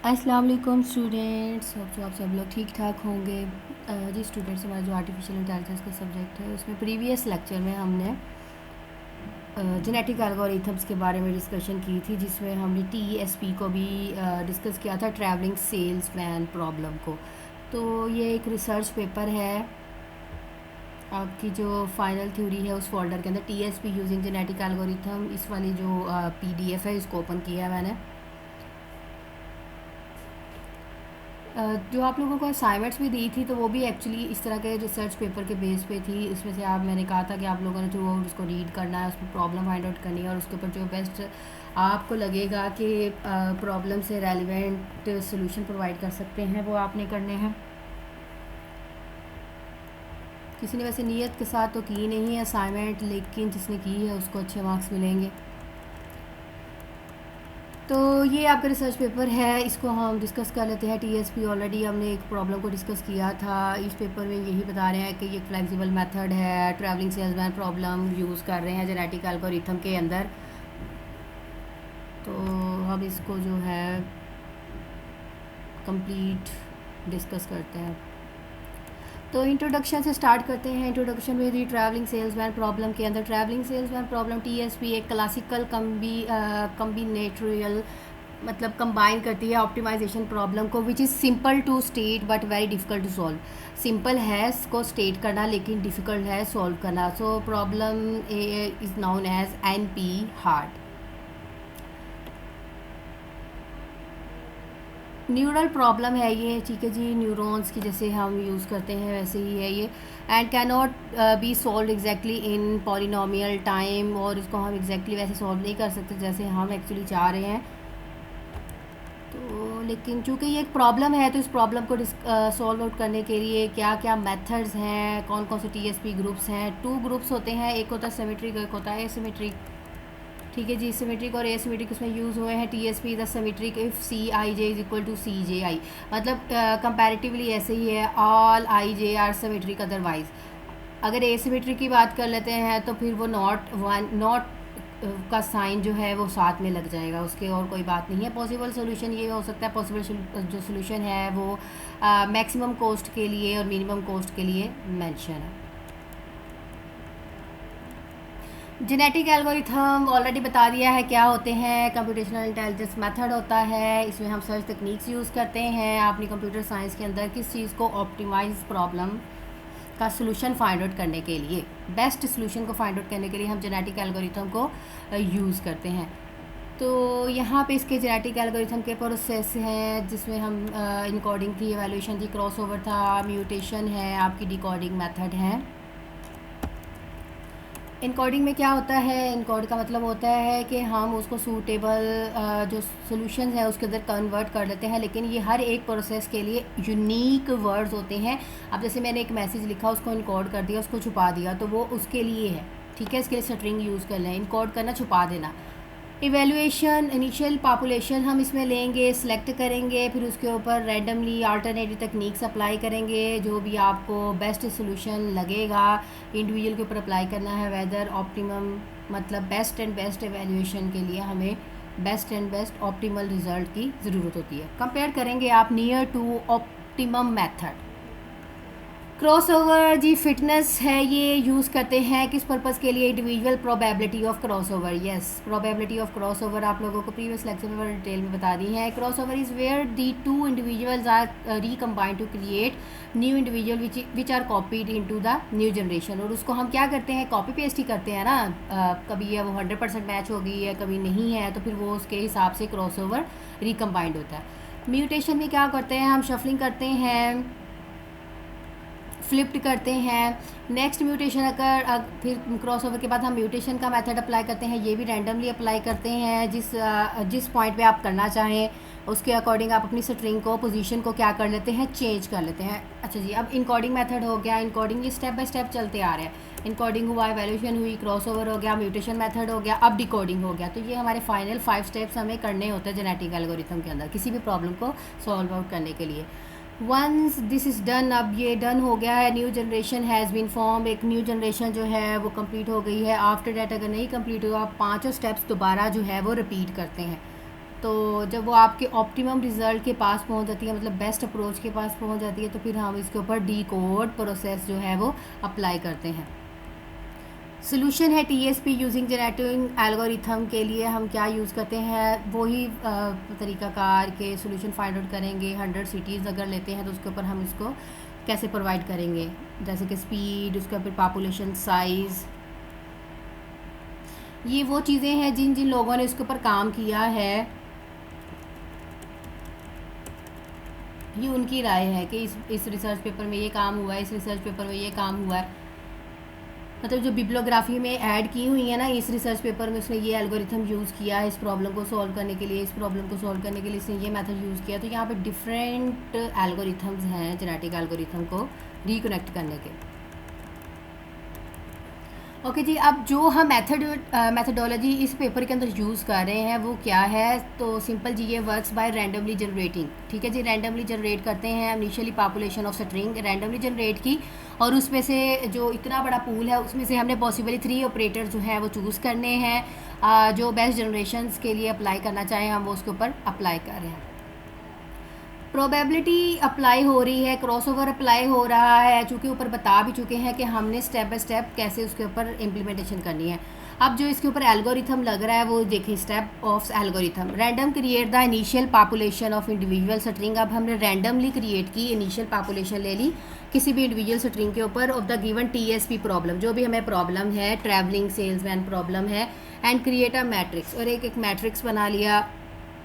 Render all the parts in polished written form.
अस्सलाम वालेकुम students, hope आप सब लोग ठीक ठाक होंगे। जी स्टूडेंट्स, हमारा जो आर्टिफिशियल इंटेलिजेंस का सब्जेक्ट है उसमें प्रीवियस लेक्चर में हमने जेनेटिक एल्गोरिथम्स के बारे में डिस्कशन की थी, जिसमें हमने टीएसपी को भी डिस्कस किया था, ट्रैवलिंग सेल्समैन प्रॉब्लम को। तो ये एक रिसर्च पेपर है, आपकी जो फाइनल थ्योरी है उस फोल्डर के अंदर टीएसपी यूजिंग जेनेटिक एल्गोरिथम, इस वाली जो पीडीएफ है इसको ओपन किया है मैंने। जो आप लोगों को असाइनमेंट्स भी दी थी तो वो भी एक्चुअली इस तरह के रिसर्च पेपर के बेस पे थी। उसमें से मैंने कहा था कि आप लोगों ने जो उसको रीड करना है, उसमें प्रॉब्लम फाइंड आउट करनी है और उसके ऊपर जो बेस्ट आपको लगेगा कि प्रॉब्लम से रेलिवेंट सोल्यूशन प्रोवाइड कर सकते हैं वो आपने करने हैं। किसी ने वैसे नीयत के साथ तो की नहीं है असाइनमेंट, लेकिन जिसने की है उसको अच्छे मार्क्स मिलेंगे। तो ये आपका रिसर्च पेपर है, इसको हम डिस्कस कर लेते हैं। टीएसपी ऑलरेडी हमने एक प्रॉब्लम को डिस्कस किया था। इस पेपर में यही बता रहे हैं कि ये फ्लेक्सिबल मेथड है, ट्रैवलिंग सेल्समैन प्रॉब्लम यूज़ कर रहे हैं जेनेटिक एल्गोरिथम के अंदर। तो हम इसको जो है कंप्लीट डिस्कस करते हैं। तो इंट्रोडक्शन से स्टार्ट करते हैं। इंट्रोडक्शन में दी ट्रैवलिंग सेल्समैन प्रॉब्लम के अंदर ट्रैवलिंग सेल्समैन प्रॉब्लम टीएसपी एक क्लासिकल कम्बिनेटोरियल मतलब कंबाइन करती है ऑप्टिमाइजेशन प्रॉब्लम को, which is simple to state but very difficult to solve. Simple है इसको स्टेट करना लेकिन डिफ़िकल्ट है सॉल्व करना। So problem is known as NP hard. Neural problem है ये, ठीक है जी, न्यूरॉन्स की जैसे हम यूज़ करते हैं वैसे ही है ये। And can not be solve exactly in polynomial time, और इसको हम एग्जैक्टली वैसे सॉल्व नहीं कर सकते जैसे हम एक्चुअली चाह रहे हैं। तो लेकिन चूँकि ये एक प्रॉब्लम है तो इस प्रॉब्लम को सॉल्व आउट करने के लिए क्या क्या मेथड्स हैं, कौन कौन से टीएसपी ग्रुप्स हैं। 2 ग्रुप्स होते हैं, एक होता है सिमेट्रिक, एक होता है एसिमेट्रिक। ठीक है जी, सिमेट्रिक और एसिमेट्रिक उसमें यूज़ हुए हैं। TSP the symmetric if C I J is equal to C J I, मतलब कंपैरेटिवली ऐसे ही है, all I J are symmetric otherwise. अगर एसिमेट्रिक की बात कर लेते हैं तो फिर वो नॉट का साइन जो है वो साथ में लग जाएगा, उसके और कोई बात नहीं है। पॉसिबल सोल्यूशन ये हो सकता है, पॉसिबल जो सोल्यूशन है वो मैक्सिमम कॉस्ट के लिए और मिनिमम कॉस्ट के लिए मेंशन है। जेनेटिक एल्गोरिथम ऑलरेडी बता दिया है क्या होते हैं। कंप्यूटेशनल इंटेलिजेंस मेथड होता है, इसमें हम सर्च तकनीक्स यूज़ करते हैं अपनी कंप्यूटर साइंस के अंदर किस चीज़ को ऑप्टिमाइज प्रॉब्लम का सलूशन फाइंड आउट करने के लिए, बेस्ट सलूशन को फाइंड आउट करने के लिए हम जेनेटिक एल्गोरिथम को यूज़ करते हैं। तो यहाँ पे इसके जेनेटिक एल्गोरिथम के प्रोसेस हैं, जिसमें हम इनकोडिंग थी, एवेल्यूशन थी, क्रॉसओवर था, म्यूटेशन है, आपकी डिकोडिंग मेथड है। इनकोडिंग में क्या होता है, इनकोड का मतलब होता है कि हम उसको सूटेबल जो सॉल्यूशन है उसके अंदर कन्वर्ट कर लेते हैं, लेकिन ये हर एक प्रोसेस के लिए यूनिक वर्ड्स होते हैं। अब जैसे मैंने एक मैसेज लिखा, उसको इनकोड कर दिया, उसको छुपा दिया, तो वो उसके लिए है, ठीक है। इसके लिए स्ट्रिंग यूज़ कर लें, इनकोड करना, छुपा देना। इवेल्यूएशन, इनिशियल पॉपुलेशन हम इसमें लेंगे, सिलेक्ट करेंगे, फिर उसके ऊपर रैंडमली अल्टरनेटिव टेक्निक्स अप्लाई करेंगे, जो भी आपको बेस्ट सोल्यूशन लगेगा इंडिविजुअल के ऊपर अप्लाई करना है। वेदर ऑप्टिमम मतलब बेस्ट एंड बेस्ट एवेल्यूएशन के लिए हमें best and best optimal result की ज़रूरत होती है। कंपेयर करेंगे आप near to optimum method. Crossover जी फिटनेस है, ये यूज़ करते हैं किस पर्पज़ के लिए, individual probability of crossover. Yes, probability of crossover आप लोगों को प्रीवियस लेक्चर में डिटेल में बता दी है। Crossover is where the 2 individuals are recombined to create new individual which are copied into the new generation. और उसको हम क्या करते हैं, कॉपी पेस्ट ही करते हैं ना। कभी वो 100% मैच होगी है, कभी नहीं है, तो फिर वो उसके हिसाब से क्रॉसओवर रिकम्बाइंड होता है। म्यूटेशन में क्या करते हैं, हम शफलिंग करते हैं, फ्लिप्ड करते हैं। नेक्स्ट म्यूटेशन अगर फिर क्रॉसओवर के बाद हम म्यूटेशन का मेथड अप्लाई करते हैं, ये भी रैंडमली अप्लाई करते हैं, जिस पॉइंट पे आप करना चाहें उसके अकॉर्डिंग आप अपनी स्ट्रिंग को, पोजीशन को क्या कर लेते हैं, चेंज कर लेते हैं। अच्छा जी, अब इनकोडिंग मेथड हो गया। इनकोडिंग ये स्टेप बाय स्टेप चलते आ रहे हैं। इनकोडिंग हुआ, एवेल्यूशन हुई, क्रॉसओवर हो गया, म्यूटेशन मेथड हो गया, अब डिकोडिंग हो गया। तो ये हमारे फाइनल 5 स्टेप्स हमें करने होते हैं जेनेटिक एल्गोरिथम के अंदर किसी भी प्रॉब्लम को सॉल्व आउट करने के लिए। वंस दिस इज़ डन, अब ये डन हो गया है, new generation has been form, एक न्यू जनरेशन जो है वो कंप्लीट हो गई है। आफ्टर डैट अगर नहीं कंप्लीट हुआ, 5 स्टेप्स दोबारा जो है वो रिपीट करते हैं। तो जब वो आपके ऑप्टिमम रिज़ल्ट के पास पहुंच जाती है, मतलब बेस्ट अप्रोच के पास पहुंच जाती है, तो फिर हम इसके ऊपर डीकोड प्रोसेस जो है वो अप्लाई करते हैं। सोल्यूशन है टीएसपी यूजिंग जनरेटिंग एल्गोरिथम के लिए हम क्या यूज़ करते हैं, वही तरीक़ाकार के सोल्यूशन फाइंड आउट करेंगे। 100 सिटीज़ अगर लेते हैं तो उसके ऊपर हम इसको कैसे प्रोवाइड करेंगे, जैसे कि स्पीड, उसके ऊपर पॉपुलेशन साइज़। ये वो चीज़ें हैं जिन जिन लोगों ने इसके ऊपर काम किया है, ये उनकी राय है कि इस रिसर्च पेपर में ये काम हुआ है, इस रिसर्च पेपर में ये काम हुआ है। मतलब जो बिब्लियोग्राफी में ऐड की हुई है ना इस रिसर्च पेपर में, उसने ये एल्गोरिथम यूज़ किया है इस प्रॉब्लम को सॉल्व करने के लिए, इस प्रॉब्लम को सॉल्व करने के लिए इसने ये मेथड यूज़ किया। तो यहाँ पे डिफरेंट एल्गोरिथम्स हैं जेनेटिक एल्गोरिथम को रिकनेक्ट करने के। ओके जी, अब जो हम मेथडोलॉजी इस पेपर के अंदर यूज़ कर रहे हैं वो क्या है, तो सिंपल जी, ये वर्क्स बाय रैंडमली जनरेटिंग। ठीक है जी, रैंडमली जनरेट करते हैं initially population of string randomly generate की, और उसमें से जो इतना बड़ा पूल है उसमें से हमने पॉसिबली 3 ऑपरेटर जो है वो चूज़ करने हैं। जो बेस्ट जनरेशन्स के लिए अप्लाई करना चाहें हम वो उसके ऊपर अप्लाई कर रहे हैं। प्रोबेबिलिटी अप्लाई हो रही है, क्रॉसओवर अप्लाई हो रहा है, चूँकि ऊपर बता भी चुके हैं कि हमने स्टेप बाय स्टेप कैसे उसके ऊपर इम्प्लीमेंटेशन करनी है। अब जो इसके ऊपर एल्गोरिथम लग रहा है वो देखिए, step of algorithm. Random create the initial population of individual string. अब हमने रैंडमली क्रिएट की इनिशियल पॉपुलेशन ले ली किसी भी इंडिविजुअल स्ट्रिंग के ऊपर of the given TSP problem, जो भी हमें प्रॉब्लम है, ट्रैवलिंग सेल्समैन प्रॉब्लम है, एंड क्रिएट अ मैट्रिक्स, और एक मैट्रिक्स बना लिया।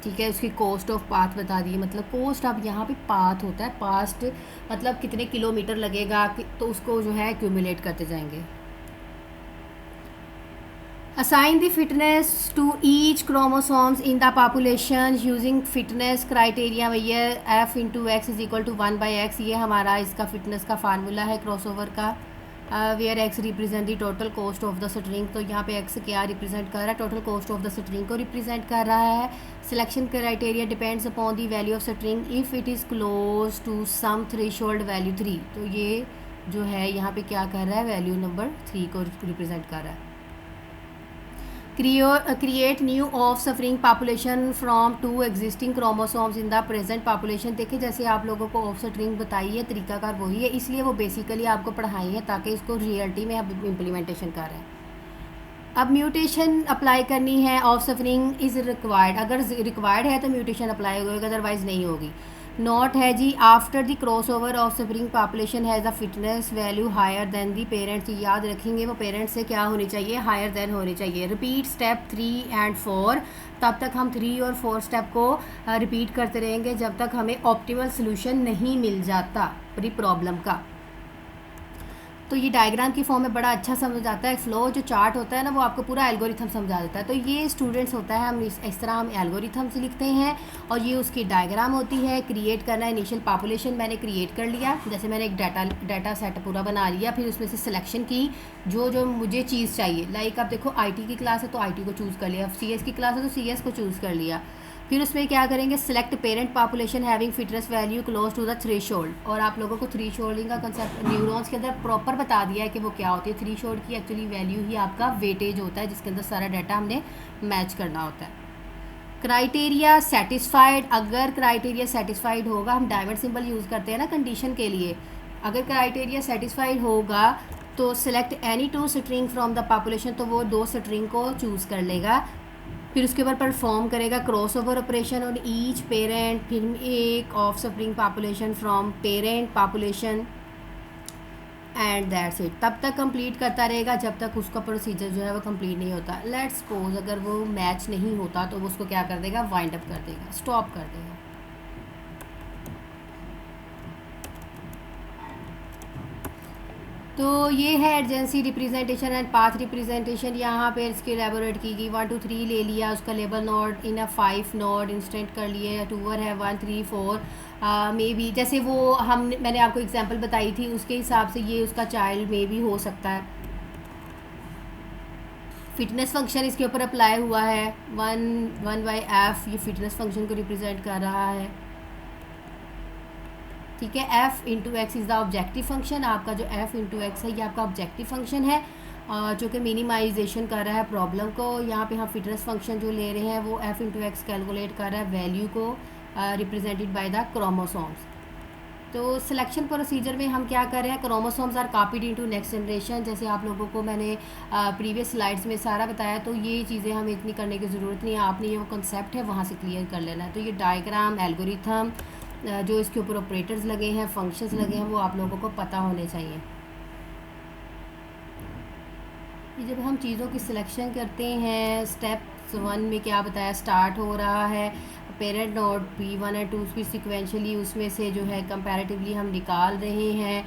ठीक है, उसकी कॉस्ट ऑफ पाथ बता दी, मतलब कॉस्ट अब यहाँ पे पाथ होता है, पास्ट मतलब कितने किलोमीटर लगेगा, तो उसको जो है एक्यूमुलेट करते जाएंगे। Assign the fitness to each chromosomes in the population using fitness criteria. भैया F into X is equal to 1/x, ये हमारा इसका फिटनेस का फार्मूला है क्रॉसओवर का। Where X represent the total cost of the string, तो यहाँ पे एक्स क्या रिप्रेजेंट कर रहा है, total cost of the string को रिप्रेजेंट कर रहा है। Selection criteria depends upon the value of string if it is close to some threshold value 3, तो ये जो है यहाँ पे क्या कर रहा है, वैल्यू नंबर 3 को रिप्रेजेंट कर रहा है। Create new of suffering population from 2 existing chromosomes in the present population. देखिए जैसे आप लोगों को ऑफ स्ट्रिंग बताई है, तरीकाकार वही है, इसलिए वो बेसिकली आपको पढ़ाई है ताकि इसको रियलिटी में आप इम्प्लीमेंटेशन कर रहे हैं। अब म्यूटेशन अप्लाई करनी है, ऑफ सफरिंग इज़ रिक्वायर्ड, अगर रिक्वायर्ड है तो म्यूटेशन अप्लाई होगी, अदरवाइज नहीं होगी। नोट है जी, after the cross over of suffering population has a fitness value higher than the parents, याद रखेंगे वो पेरेंट्स से क्या होनी चाहिए, हायर देन होनी चाहिए। रिपीट स्टेप 3 एंड 4, तब तक हम 3 और 4 स्टेप को रिपीट करते रहेंगे जब तक हमें ऑप्टिमल सोल्यूशन नहीं मिल जाता पूरी प्रॉब्लम का। तो ये डायग्राम की फॉर्म में बड़ा अच्छा समझ आता है, फ्लो जो चार्ट होता है ना वो आपको पूरा एल्गोरिथम समझा देता है। तो ये स्टूडेंट्स होता है, हम इस तरह हम एल्गोरिथम से लिखते हैं, और ये उसकी डायग्राम होती है। क्रिएट करना, इनिशियल पॉपुलेशन मैंने क्रिएट कर लिया, जैसे मैंने एक डाटा सेट पूरा बना लिया, फिर उसमें से सिलेक्शन की जो जो मुझे चीज़ चाहिए। लाइक आप देखो IT की क्लास है तो IT को चूज़ कर लिया, CS की क्लास है तो CS को चूज़ कर लिया। फिर उसमें क्या करेंगे, select parent population having fitness value close to the threshold, और आप लोगों को थ्रेशोल्डिंग का कंसेप्ट न्यूरॉन्स के अंदर प्रॉपर बता दिया है कि वो क्या होती है। थ्रेशोल्ड की एक्चुअली वैल्यू ही आपका वेटेज होता है, जिसके अंदर सारा डाटा हमने मैच करना होता है। क्राइटेरिया सेटिस्फाइड, अगर क्राइटेरिया सेटिस्फाइड होगा, हम डायमंड सिंबल यूज़ करते हैं ना कंडीशन के लिए, अगर क्राइटेरिया सेटिस्फाइड होगा तो select any 2 string from the population, तो वो 2 स्ट्रिंग को चूज़ कर लेगा। फिर उसके ऊपर परफॉर्म करेगा crossover operation on each parent, फिर एक of suffering population from parent population, and that's it. तब तक कंप्लीट करता रहेगा जब तक उसका प्रोसीजर जो है वो कंप्लीट नहीं होता। लेट्स सपोज अगर वो मैच नहीं होता तो वो उसको क्या कर देगा, वाइंड अप कर देगा, स्टॉप कर देगा। तो ये है adjacency representation and path representation. यहाँ पे इसकी एलेबोरेट की गई। 1 2 3 ले लिया, उसका label node in 5 node instant कर लिए, टूवर है 1 3 4 मे बी, जैसे वो मैंने आपको एग्जांपल बताई थी उसके हिसाब से ये उसका चाइल्ड मे भी हो सकता है। फिटनेस फंक्शन इसके ऊपर अप्लाई हुआ है, 1/f, ये फिटनेस फंक्शन को रिप्रेजेंट कर रहा है। ठीक है, f into x is the objective function, आपका जो f इंटू एक्स है ये आपका ऑब्जेक्टिव फंक्शन है। जो कि मिनिमाइजेशन कर रहा है प्रॉब्लम को। यहाँ पे हम फिटनेस फंक्शन जो ले रहे हैं वो f इंटू एक्स कैलकुलेट कर रहा है वैल्यू को रिप्रेजेंटेड बाय द क्रोमोसोम्स। तो सिलेक्शन प्रोसीजर में हम क्या कर रहे हैं, chromosomes are copied into next generation, जैसे आप लोगों को मैंने प्रीवियस स्लाइड्स में सारा बताया। तो ये चीज़ें हमें इतनी करने की ज़रूरत नहीं है, आपने ये वो कंसेप्ट है वहाँ से क्लियर कर लेना है। तो ये डायग्राम, एल्गोरिथम, जो इसके ऊपर ऑपरेटर्स लगे हैं, फंक्शंस लगे हैं, वो आप लोगों को पता होने चाहिए। जब हम चीज़ों की सिलेक्शन करते हैं, स्टेप 1 में क्या बताया, स्टार्ट हो रहा है पेरेंट नोड P1 और 2 फिर सिक्वेंशली उसमें से जो है कंपैरेटिवली हम निकाल रहे हैं,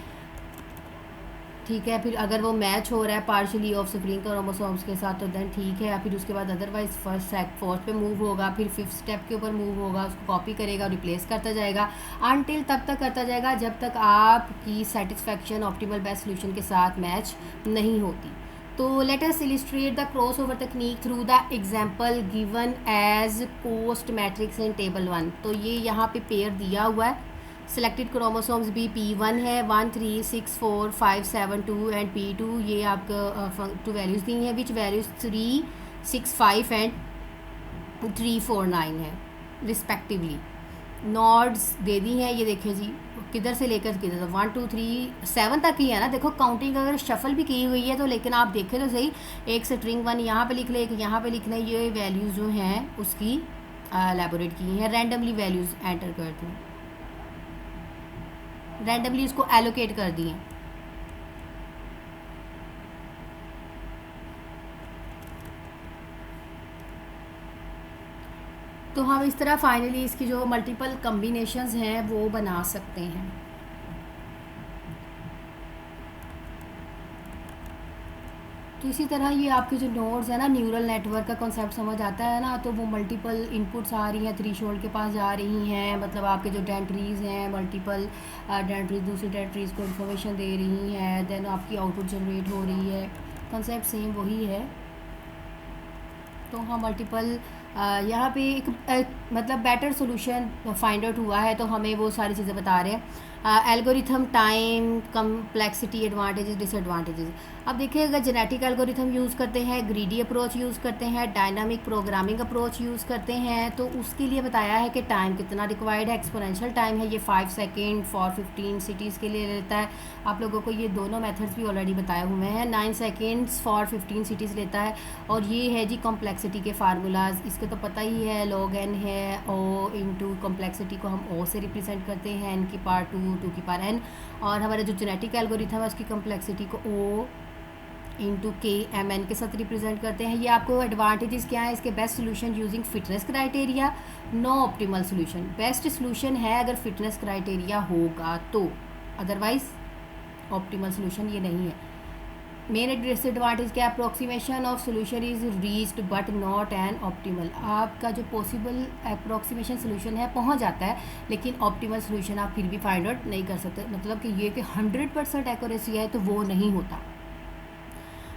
ठीक है। फिर अगर वो मैच हो रहा है पार्शियली ऑफ स्प्रिंग क्रोमोसोम्स के साथ तो देन ठीक है। फिर उसके बाद अदरवाइज फर्स्ट फोर्थ पे मूव होगा, फिर फिफ्थ स्टेप के ऊपर मूव होगा, उसको कॉपी करेगा, रिप्लेस करता जाएगा अनटिल तब तक करता जाएगा जब तक आपकी सेटिस्फैक्शन ऑप्टिमल बेस्ट सोल्यूशन के साथ मैच नहीं होती। तो let us illustrate the cross over तकनीक through the example given as post matrix in table 1। तो ये यहाँ पे पेयर दिया हुआ है, सिलेक्टेड क्रोमोसोम्स भी P1 है 1 3 6 4 5 7 2 एंड P2 ये आपका 2 वैल्यूज़ दी हैं, विच वैल्यूज़ 3 6 5 एंड 3 4 9 है रिस्पेक्टिवली। नॉड्स दे दी हैं, ये देखिए जी किधर से लेकर किधर, 1 2 3 7 तक ही है ना। देखो काउंटिंग अगर शफल भी की हुई है तो, लेकिन आप देखें तो सही, एक स्ट्रिंग 1 यहाँ पे लिख ले, एक यहाँ पे लिखना है, ये वैल्यूज़ जो हैं उसकी एलैबोरेट की हैं, रैंडमली वैल्यूज़ एंटर कर दी, रैंडमली उसको एलोकेट कर दिए। तो हम इस तरह फाइनली इसकी जो मल्टीपल कम्बिनेशंस हैं वो बना सकते हैं। तो इसी तरह ये आपके जो नोड्स है ना, न्यूरल नेटवर्क का कॉन्सेप्ट समझ आता है ना, तो वो मल्टीपल इनपुट्स आ रही हैं, थ्रेशोल्ड के पास जा रही हैं, मतलब आपके जो डेंट्रीज़ हैं मल्टीपल डेंट्रीज दूसरी डेंट्रीज़ को इन्फॉर्मेशन दे रही हैं, देन आपकी आउटपुट जनरेट हो रही है, कॉन्सेप्ट सेम वही है। तो हम मल्टीपल यहाँ पे एक मतलब बेटर सोल्यूशन फाइंड आउट हुआ है, तो हमें वो सारी चीज़ें बता रहे हैं। Algorithm, time, complexity, advantages, disadvantages. अब देखिए, अगर जेनेटिक एल्गोरिथम यूज़ करते हैं, ग्रीडी अप्रोच यूज़ करते हैं, डायनामिक प्रोग्रामिंग अप्रोच यूज़ करते हैं, तो उसके लिए बताया है कि टाइम कितना रिक्वायर्ड है। एक्सपोनेंशियल टाइम है ये 5 सेकेंड फॉर 15 सिटीज़ के लिए लेता है। आप लोगों को ये दोनों मेथड्स भी ऑलरेडी बताए हुए हैं। 9 सेकेंड्स फॉर 15 सिटीज़ लेता है। और ये है जी कॉम्प्लेक्सिटी के फार्मूलाज, इसके तो पता ही है, log n है, o इंटू कॉम्प्लेक्सिटी को हम o से रिप्रेजेंट करते हैं, n की पावर 2 की पावर n, और हमारा जो जेनेटिक एल्गोरिथम है उसकी कॉम्प्लेक्सिटी को o इंटू के एम एन के साथ रिप्रेजेंट करते हैं। ये आपको एडवांटेजेस क्या है इसके, best solution using fitness criteria, no optimal solution. Best solution है अगर फिटनेस क्राइटेरिया होगा तो, अदरवाइज ऑप्टिमल सोल्यूशन ये नहीं है। मेन डिसएडवांटेज क्या, approximation of solution is reached but not an optimal. आपका जो पॉसिबल अप्रोक्सीमेशन सोल्यूशन है पहुंच जाता है, लेकिन ऑप्टिमल सोल्यूशन आप फिर भी फाइंड आउट नहीं कर सकते। मतलब कि ये कि 100% एक्यूरेसी है तो वो नहीं होता।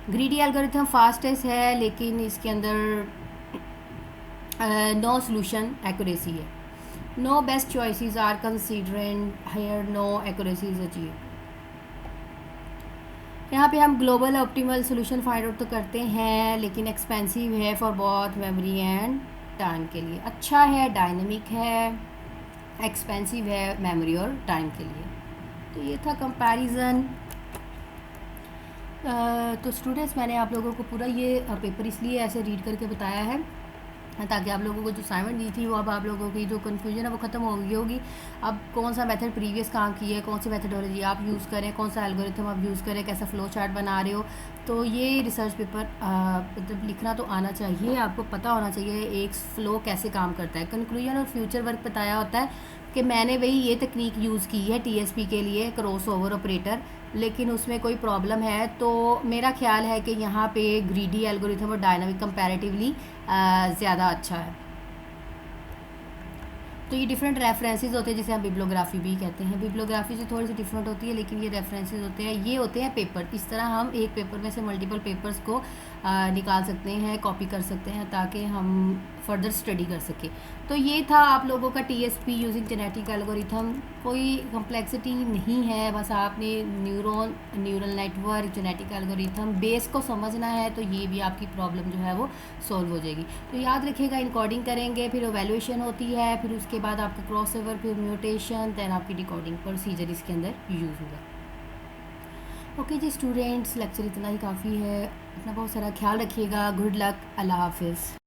ग्रीडी एल्गोरिथम फास्टेस्ट है, लेकिन इसके अंदर नो सोल्यूशन एक्यूरेसी है। No best choices are considered higher, no accuracy is achieve. यहाँ पे हम global optimal solution find out तो करते हैं, लेकिन एक्सपेंसिव है for both memory and time के लिए। अच्छा है, डायनेमिक है, एक्सपेंसिव है मेमोरी और टाइम के लिए। तो ये था कंपैरिजन। तो स्टूडेंट्स, मैंने आप लोगों को पूरा ये पेपर इसलिए ऐसे रीड करके बताया है ताकि आप लोगों को जो असाइनमेंट दी थी वो अब आप लोगों की जो कन्फ्यूजन है वो ख़त्म हो गई होगी। अब कौन सा मेथड प्रीवियस काम की है, कौन सी मेथडोलॉजी आप यूज़ करें, कौन सा एल्गोरिथम आप यूज़ करें, कैसा फ़्लो चार्ट बना रहे हो, तो ये रिसर्च पेपर मतलब लिखना तो आना चाहिए, आपको पता होना चाहिए एक फ़्लो कैसे काम करता है। कंक्लूजन और फ्यूचर वर्क बताया होता है कि मैंने वही ये तकनीक यूज़ की है TSP के लिए, क्रॉस ओवर ऑपरेटर, लेकिन उसमें कोई प्रॉब्लम है तो मेरा ख्याल है कि यहाँ पे ग्रीडी एल्गोरिथम और डायनामिक कंपैरेटिवली ज़्यादा अच्छा है। तो ये डिफरेंट रेफरेंसेस होते हैं जिसे हम बिब्लियोग्राफी भी कहते हैं। बिब्लियोग्राफी से थोड़ी सी डिफरेंट होती है, लेकिन ये रेफरेंसेस होते हैं, ये होते हैं पेपर। इस तरह हम एक पेपर में से मल्टीपल पेपर्स को निकाल सकते हैं, कॉपी कर सकते हैं, ताकि हम फर्दर स्टडी कर सके। तो ये था आप लोगों का टीएसपी यूजिंग जेनेटिक एल्गोरिथम। कोई कम्प्लेक्सिटी नहीं है, बस आपने neural network, genetic algorithm base को समझना है, तो ये भी आपकी प्रॉब्लम जो है वो सॉल्व हो जाएगी। तो याद रखिएगा, इनकोडिंग करेंगे, फिर एवेल्यूएशन होती है, फिर उसके बाद आपका क्रॉस ओवर, फिर म्यूटेशन, दैन आपकी डिकोडिंग प्रोसीजर इसके अंदर यूज़ होगा। ओके जी स्टूडेंट्स, लेक्चर इतना ही काफ़ी है। अपना बहुत सारा ख्याल रखिएगा। गुड लक, अल्लाह हाफिज़।